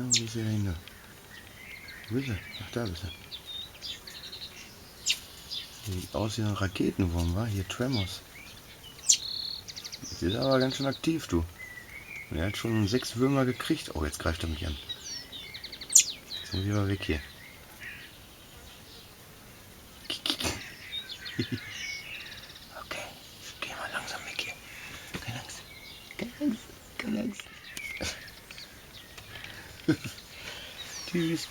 wo ist er hin? Wo ist er? Ach, da ist er. Sieht aus wie ein Raketenwurm, wa? Hier Tremors. Jetzt ist er aber ganz schön aktiv, du. Und er hat schon 6 Würmer gekriegt. Oh, jetzt greift er mich an. Jetzt muss ich aber weg hier. Okay, ich geh mal langsam weg hier. Keine Angst. Keine Angst. Keine Angst. Tschüss.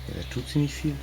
Ja, da tut sie nicht viel.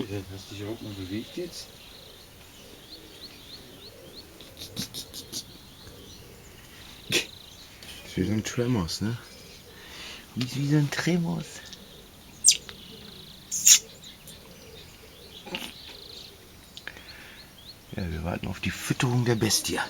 denn? Hast du dich überhaupt mal bewegt jetzt? Das ist wie so ein Tremors, ne? Das ist wie so ein Tremors. Ja, wir warten auf die Fütterung der Bestie.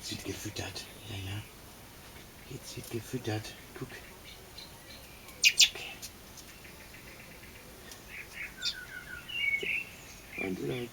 Jetzt wird gefüttert. Ja, ja. Jetzt wird gefüttert. Guck. Okay. Und weg.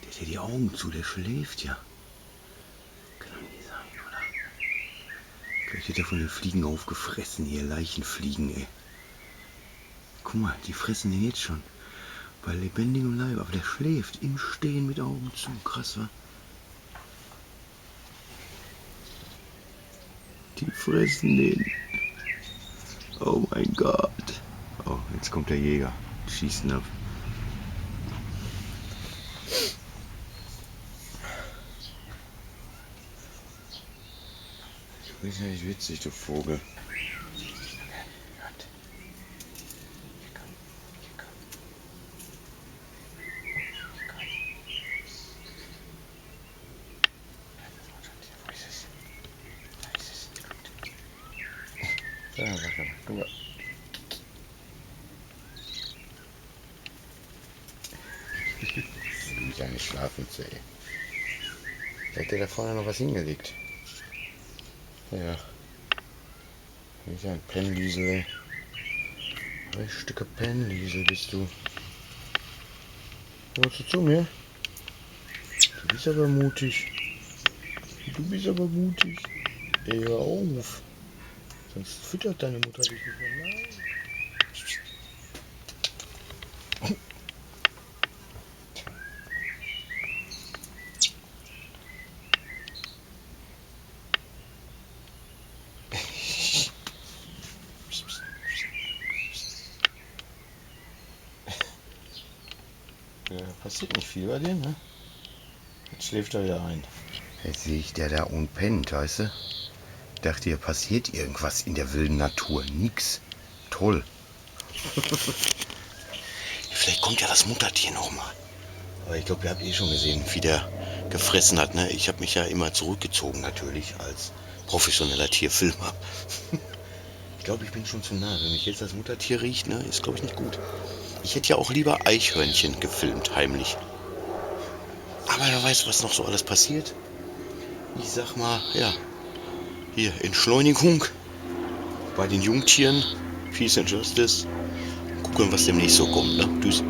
Der hat ja die Augen zu, der schläft ja. Kann doch nicht sein, oder? Vielleicht wird er von den Fliegen aufgefressen, hier Leichenfliegen, ey. Guck mal, die fressen den jetzt schon. Bei lebendigem Leib, aber der schläft im Stehen mit Augen zu. Krass, wa? Die fressen den. Oh mein Gott. Oh, jetzt kommt der Jäger. Schießen ab. Du bist ja nicht witzig, du Vogel. Ja, warte mal, guck mal. Du kleine Schlafmütze, ey. Da hat der da vorne noch was hingelegt. Ja. Hier ist ja ein Pennliesel, ey. 3 Stücke Pennliesel bist du. Wolltest du zu mir? Du bist aber mutig. Du bist aber mutig. Ey, hör auf. Sonst füttert deine Mutter dich nicht mehr. Nein. Ja, passiert nicht viel bei dir, ne? Jetzt schläft er wieder ein. Jetzt sehe ich der da und pennt, weißt du? Ich dachte, hier passiert irgendwas in der wilden Natur. Nix. Toll. Vielleicht kommt ja das Muttertier nochmal. Aber ich glaube, ihr habt eh schon gesehen, wie der gefressen hat. Ne? Ich habe mich ja immer zurückgezogen, natürlich, als professioneller Tierfilmer. Ich glaube, ich bin schon zu nah. Wenn mich jetzt das Muttertier riecht, ne, ist, glaube ich, nicht gut. Ich hätte ja auch lieber Eichhörnchen gefilmt, heimlich. Aber wer weiß, was noch so alles passiert. Ich sag mal, ja, hier Entschleunigung bei den Jungtieren, Peace and Justice. Gucken, was demnächst so kommt, ne? Tschüss.